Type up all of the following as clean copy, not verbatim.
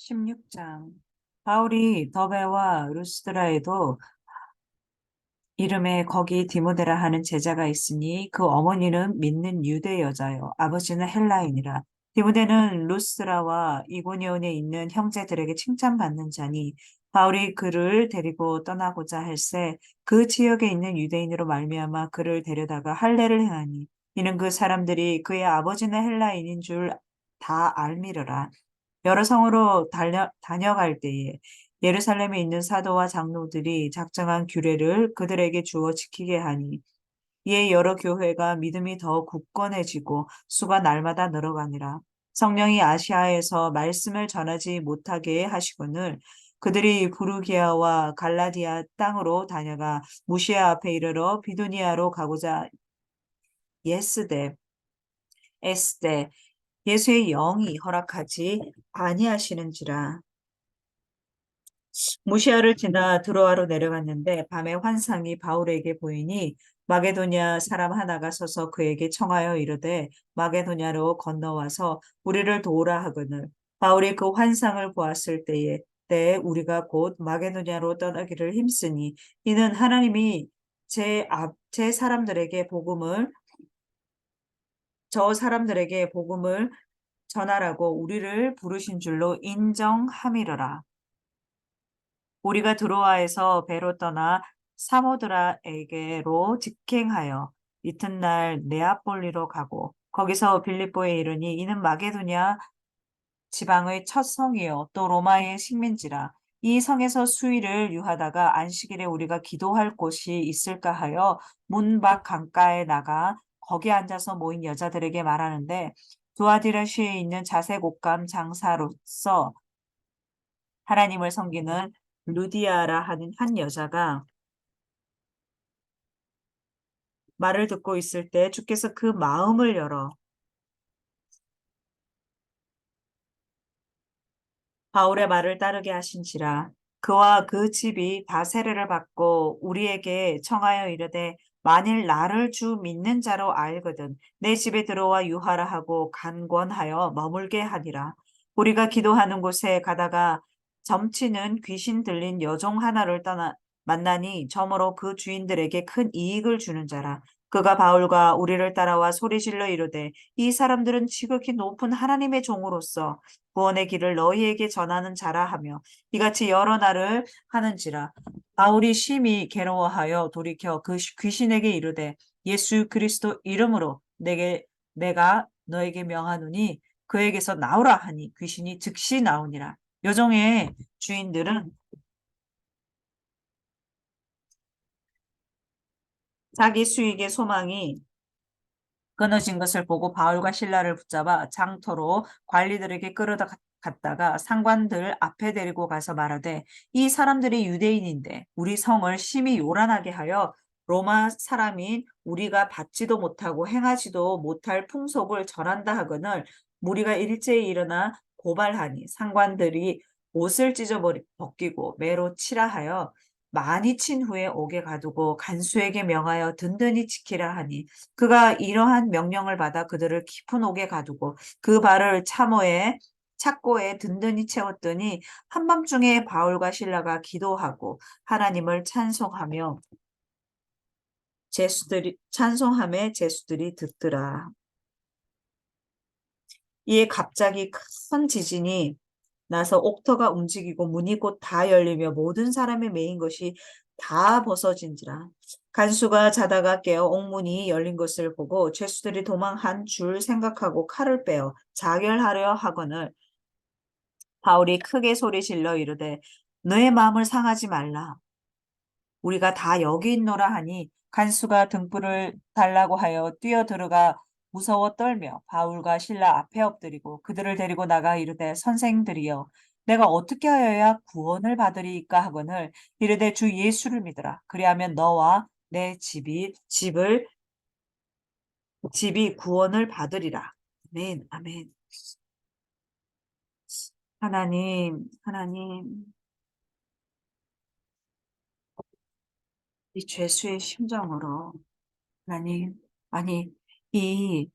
16장. 바울이 더베와 루스드라에도 이름에 거기 디모데라 하는 제자가 있으니 그 어머니는 믿는 유대 여자요 아버지는 헬라인이라. 디모데는 루스드라와 이고니온에 있는 형제들에게 칭찬받는 자니 바울이 그를 데리고 떠나고자 할새 그 지역에 있는 유대인으로 말미암아 그를 데려다가 할례를 행하니 이는 그 사람들이 그의 아버지는 헬라인인 줄 다 알미르라. 여러 성으로 다녀갈 때에 예루살렘에 있는 사도와 장로들이 작정한 규례를 그들에게 주어 지키게 하니 이에 여러 교회가 믿음이 더 굳건해지고 수가 날마다 늘어가니라. 성령이 아시아에서 말씀을 전하지 못하게 하시거늘 그들이 부르기아와 갈라디아 땅으로 다녀가 무시아 앞에 이르러 비두니아로 가고자 예스대 에스대 예수의 영이 허락하지 아니하시는지라. 무시아를 지나 드로아로 내려갔는데 밤에 환상이 바울에게 보이니 마게도냐 사람 하나가 서서 그에게 청하여 이르되 마게도냐로 건너와서 우리를 도우라 하거늘 바울이 그 환상을 보았을 때에 우리가 곧 마게도냐로 떠나기를 힘쓰니 이는 하나님이 제 사람들에게 저 사람들에게 복음을 전하라고 우리를 부르신 줄로 인정함이러라. 우리가 드로아에서 배로 떠나 사모드라에게로 직행하여 이튿날 네아폴리로 가고 거기서 빌립보에 이르니 이는 마게도냐 지방의 첫 성이요 또 로마의 식민지라. 이 성에서 수일을 유하다가 안식일에 우리가 기도할 곳이 있을까 하여 문 밖 강가에 나가 거기 앉아서 모인 여자들에게 말하는데 두아디라시에 있는 자색 옷감 장사로서 하나님을 섬기는 루디아라 하는 한 여자가 말을 듣고 있을 때 주께서 그 마음을 열어 바울의 말을 따르게 하신지라. 그와 그 집이 다 세례를 받고 우리에게 청하여 이르되 만일 나를 주 믿는 자로 알거든 내 집에 들어와 유하라 하고 간권하여 머물게 하니라. 우리가 기도하는 곳에 가다가 점치는 귀신 들린 여종 하나를 만나니 저모로 그 주인들에게 큰 이익을 주는 자라. 그가 바울과 우리를 따라와 소리질러 이르되 이 사람들은 지극히 높은 하나님의 종으로서 구원의 길을 너희에게 전하는 자라 하며 이같이 여러 날을 하는지라. 바울이 심히 괴로워하여 돌이켜 그 귀신에게 이르되 예수 그리스도 이름으로 내가 너에게 명하노니 그에게서 나오라 하니 귀신이 즉시 나오니라. 요종의 주인들은 자기 수익의 소망이 끊어진 것을 보고 바울과 실라를 붙잡아 장터로 관리들에게 끌어다 갔다가 상관들 앞에 데리고 가서 말하되 이 사람들이 유대인인데 우리 성을 심히 요란하게 하여 로마 사람인 우리가 받지도 못하고 행하지도 못할 풍속을 전한다 하거늘 무리가 일제히 일어나 고발하니 상관들이 옷을 벗기고 매로 치라 하여 많이 친 후에 옥에 가두고 간수에게 명하여 든든히 지키라 하니 그가 이러한 명령을 받아 그들을 깊은 옥에 가두고 그 발을 착고에 든든히 채웠더니 한밤중에 바울과 실라가 기도하고 하나님을 찬송함에 제수들이 듣더라. 이에 갑자기 큰 지진이 나서 옥터가 움직이고 문이 곧 다 열리며 모든 사람의 메인 것이 다 벗어진지라. 간수가 자다가 깨어 옥문이 열린 것을 보고 죄수들이 도망한 줄 생각하고 칼을 빼어 자결하려 하거늘 바울이 크게 소리질러 이르되 너의 마음을 상하지 말라. 우리가 다 여기 있노라 하니 간수가 등불을 달라고 하여 뛰어들어가 무서워 떨며 바울과 실라 앞에 엎드리고 그들을 데리고 나가 이르되 선생들이여 내가 어떻게 하여야 구원을 받으리이까 하거늘 이르되 주 예수를 믿으라. 그리하면 너와 내 집이 구원을 받으리라. 아멘, 아멘. 하나님, 이 죄수의 심정으로 하나님, 아니 이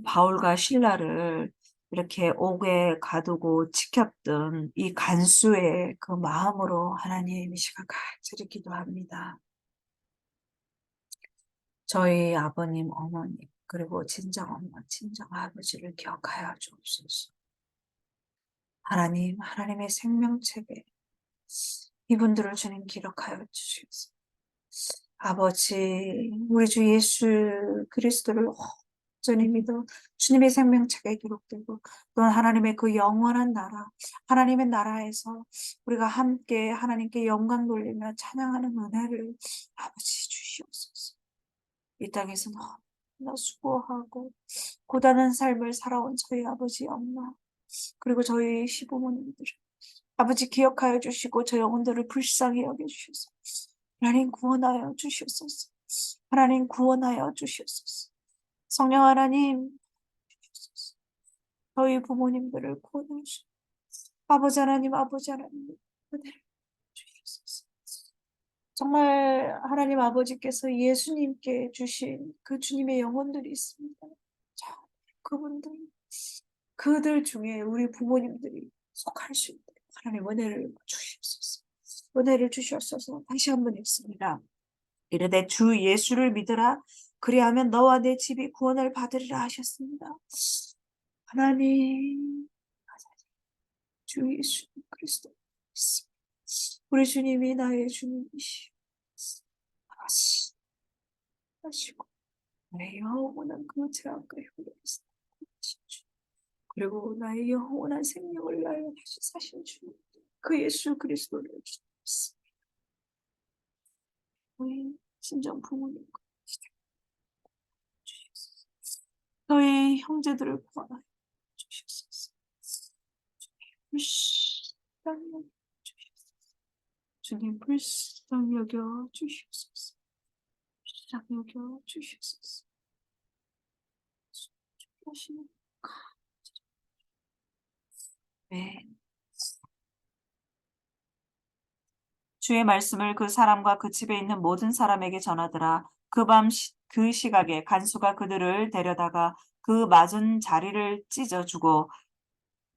바울과 실라를 이렇게 옥에 가두고 지켰던 이 간수의 그 마음으로 하나님 이 시간 간절히 기도합니다. 저희 아버님, 어머님, 그리고 친정엄마, 친정아버지를 기억하여 주옵소서. 하나님, 하나님의 생명책에 이분들을 주님 기록하여 주시옵소서. 아버지, 우리 주 예수 그리스도를 온전히 믿어 주님의 생명책에 기록되고 또한 하나님의 그 영원한 나라, 하나님의 나라에서 우리가 함께 하나님께 영광 돌리며 찬양하는 은혜를 아버지 주시옵소서. 이 땅에서 너무나 수고하고 고단한 삶을 살아온 저희 아버지, 엄마, 그리고 저희 시부모님들 아버지 기억하여 주시고 저 영혼들을 불쌍히 여겨주셔서 하나님 구원하여 주시옵소서. 하나님 구원하여 주시옵소서. 성령 하나님 주시옵소서. 저희 부모님들을 구원하여 주시옵소서. 아버지 하나님 은혜를 주시옵소서. 정말 하나님 아버지께서 예수님께 주신 그 주님의 영혼들이 있습니다. 그분들, 그들 중에 우리 부모님들이 속할 수 있도록 하나님 은혜를 주시옵소서. 은혜를 주시옵소서. 다시 한번 읽습니다. 이르되 주 예수를 믿으라. 그리하면 너와 내 집이 구원을 받으리라 하셨습니다. 하나님, 주 예수 그리스도 믿습니다. 우리 주님이 나의 주님이시오. 하시고 나의 영원한 그 죄악과 흉내를 그리고 나의 영원한 생명을 위하여 다시 사신 주님 그 예수 그리스도를 믿습니다. 우리 친정 부모님과 너의 형제들을 구원하여 주시옵소서. 불쌍히 여겨 주시옵소서. 주님 불쌍히 여겨 주시옵소서. 불쌍히 여겨 주시옵소서. 하시는 네. 주의 말씀을 그 사람과 그 집에 있는 모든 사람에게 전하더라. 그 밤 그 시각에 간수가 그들을 데려다가 그 맞은 자리를 찢어주고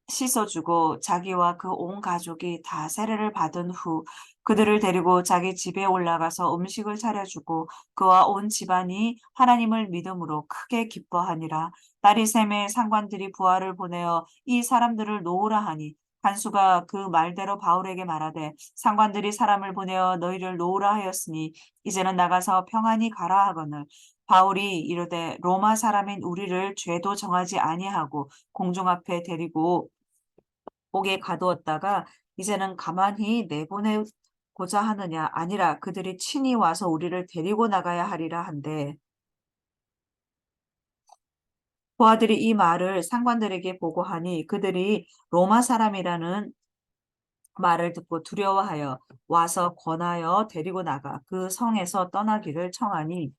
씻어주고 자기와 그 온 가족이 다 세례를 받은 후 그들을 데리고 자기 집에 올라가서 음식을 차려주고 그와 온 집안이 하나님을 믿음으로 크게 기뻐하니라. 날이 새매 상관들이 부하를 보내어 이 사람들을 놓으라 하니 간수가 그 말대로 바울에게 말하되 상관들이 사람을 보내어 너희를 놓으라 하였으니 이제는 나가서 평안히 가라 하거늘 바울이 이르되 로마 사람인 우리를 죄도 정하지 아니하고 공중 앞에 데리고 옥에 가두었다가 이제는 가만히 내보내고자 하느냐 아니라 그들이 친히 와서 우리를 데리고 나가야 하리라 한데 부하들이 이 말을 상관들에게 보고하니 그들이 로마 사람이라는 말을 듣고 두려워하여 와서 권하여 데리고 나가 그 성에서 떠나기를 청하니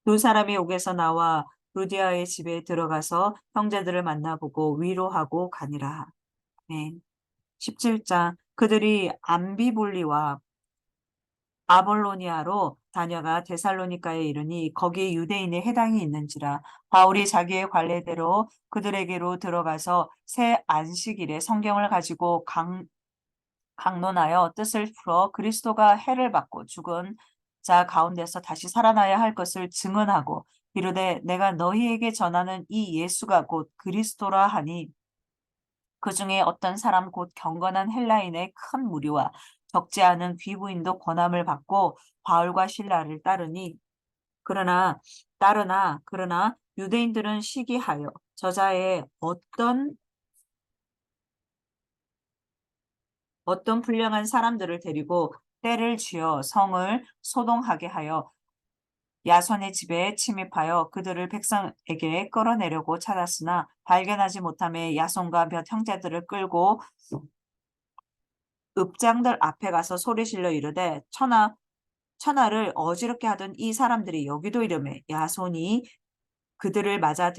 두 사람이 옥에서 나와 루디아의 집에 들어가서 형제들을 만나보고 위로하고 가니라. 네. 17장 그들이 암비볼리와 아볼로니아로 다녀가 데살로니가에 이르니 거기 유대인의 해당이 있는지라 바울이 자기의 관례대로 그들에게로 들어가서 새 안식일에 성경을 가지고 강론하여 뜻을 풀어 그리스도가 해를 받고 죽은 자 가운데서 다시 살아나야 할 것을 증언하고 이르되 내가 너희에게 전하는 이 예수가 곧 그리스도라 하니 그 중에 어떤 사람 곧 경건한 헬라인의 큰 무리와 적지 않은 귀부인도 권함을 받고 바울과 신라를 그러나 유대인들은 시기하여 저자의 어떤 불량한 사람들을 데리고 때를 쥐어 성을 소동하게 하여 야손의 집에 침입하여 그들을 백성에게 끌어내려고 찾았으나 발견하지 못함에 야손과 몇 형제들을 끌고 읍장들 앞에 가서 소리질러 이르되 천하를 어지럽게 하던 이 사람들이 여기도 이르매 야손이 그들을 맞아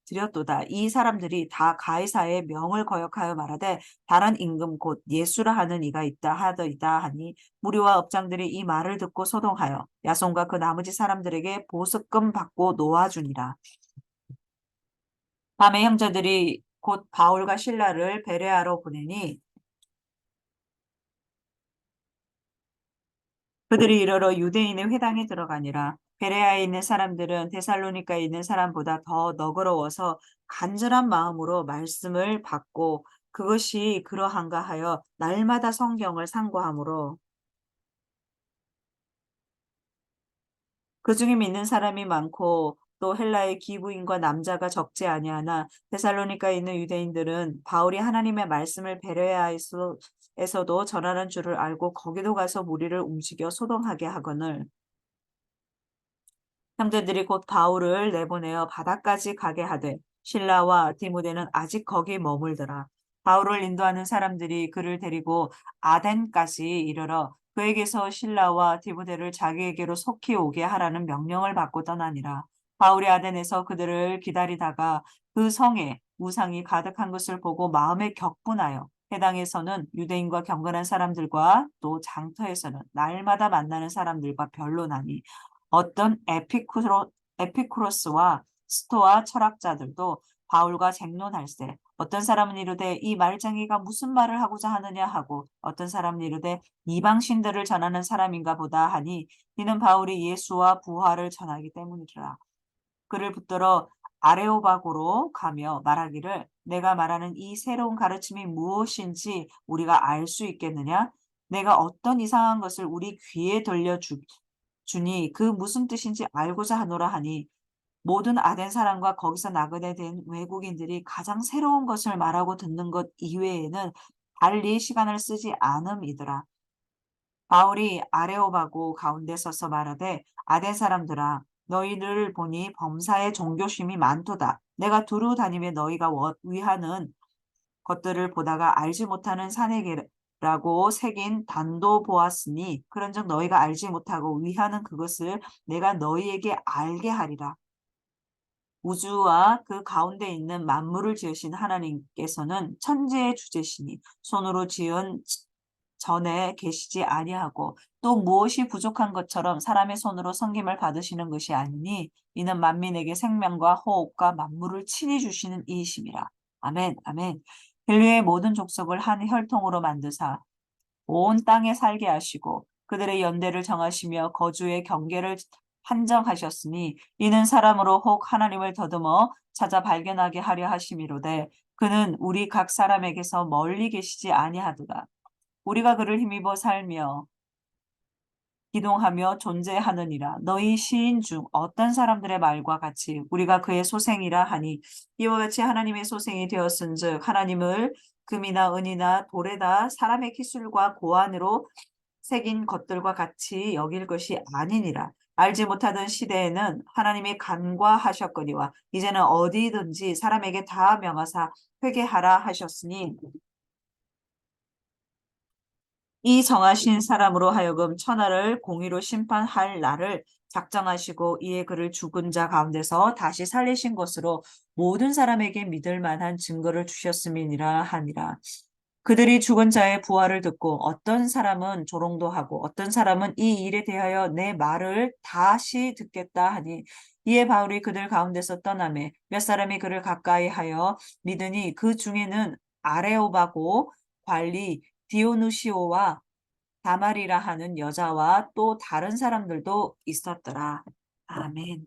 들였도다. 이 사람들이 다 가이사의 명을 거역하여 말하되 다른 임금 곧 예수라 하는 이가 있다 하더이다 하니 무리와 업장들이 이 말을 듣고 소동하여 야손과 그 나머지 사람들에게 보석금 받고 놓아주니라. 밤에 형제들이 곧 바울과 실라를 베레아로 보내니 그들이 이르러 유대인의 회당에 들어가니라. 베레아에 있는 사람들은 데살로니가에 있는 사람보다 더 너그러워서 간절한 마음으로 말씀을 받고 그것이 그러한가 하여 날마다 성경을 상고하므로 그 중에 믿는 사람이 많고 또 헬라의 기부인과 남자가 적지 아니하나 데살로니가에 있는 유대인들은 바울이 하나님의 말씀을 베레아에서도 전하는 줄을 알고 거기도 가서 무리를 움직여 소동하게 하거늘 형제들이 곧 바울을 내보내어 바다까지 가게 하되 실라와 디모데는 아직 거기 머물더라. 바울을 인도하는 사람들이 그를 데리고 아덴까지 이르러 그에게서 실라와 디모데를 자기에게로 속히 오게 하라는 명령을 받고 떠나니라. 바울이 아덴에서 그들을 기다리다가 그 성에 우상이 가득한 것을 보고 마음에 격분하여 해당에서는 유대인과 경건한 사람들과 또 장터에서는 날마다 만나는 사람들과 변론하니 어떤 에피쿠로스와 스토아 철학자들도 바울과 쟁론할세 어떤 사람은 이르되 이 말쟁이가 무슨 말을 하고자 하느냐 하고 어떤 사람은 이르되 이방신들을 전하는 사람인가 보다 하니 이는 바울이 예수와 부활을 전하기 때문이라. 그를 붙들어 아레오바고로 가며 말하기를 내가 말하는 이 새로운 가르침이 무엇인지 우리가 알 수 있겠느냐? 내가 어떤 이상한 것을 우리 귀에 주니 그 무슨 뜻인지 알고자 하노라 하니 모든 아덴 사람과 거기서 나그네 된 외국인들이 가장 새로운 것을 말하고 듣는 것 이외에는 달리 시간을 쓰지 않음이더라. 바울이 아레오바고 가운데 서서 말하되 아덴 사람들아 너희를 보니 범사에 종교심이 많도다. 내가 두루 다니며 너희가 위하는 것들을 보다가 알지 못하는 사내계라고 새긴 단도 보았으니 그런즉 너희가 알지 못하고 위하는 그것을 내가 너희에게 알게 하리라. 우주와 그 가운데 있는 만물을 지으신 하나님께서는 천지의 주제시니 손으로 지은 전에 계시지 아니하고 또 무엇이 부족한 것처럼 사람의 손으로 섬김을 받으시는 것이 아니니 이는 만민에게 생명과 호흡과 만물을 친히 주시는 이이심이라. 아멘, 아멘. 인류의 모든 족속을 한 혈통으로 만드사 온 땅에 살게 하시고 그들의 연대를 정하시며 거주의 경계를 한정하셨으니 이는 사람으로 혹 하나님을 더듬어 찾아 발견하게 하려 하심이로되 그는 우리 각 사람에게서 멀리 계시지 아니하도다. 우리가 그를 힘입어 살며 기동하며 존재하느니라. 너희 시인 중 어떤 사람들의 말과 같이 우리가 그의 소생이라 하니 이와 같이 하나님의 소생이 되었은즉 하나님을 금이나 은이나 돌에다 사람의 기술과 고안으로 새긴 것들과 같이 여길 것이 아니니라. 알지 못하던 시대에는 하나님이 간과하셨거니와 이제는 어디든지 사람에게 다 명하사 회개하라 하셨으니 이 정하신 사람으로 하여금 천하를 공의로 심판할 날을 작정하시고 이에 그를 죽은 자 가운데서 다시 살리신 것으로 모든 사람에게 믿을 만한 증거를 주셨음이니라 하니라. 그들이 죽은 자의 부활을 듣고 어떤 사람은 조롱도 하고 어떤 사람은 이 일에 대하여 내 말을 다시 듣겠다 하니 이에 바울이 그들 가운데서 떠나매 몇 사람이 그를 가까이 하여 믿으니 그 중에는 아레오바고 관리 디오누시오와 다말이라 하는 여자와 또 다른 사람들도 있었더라. 아멘.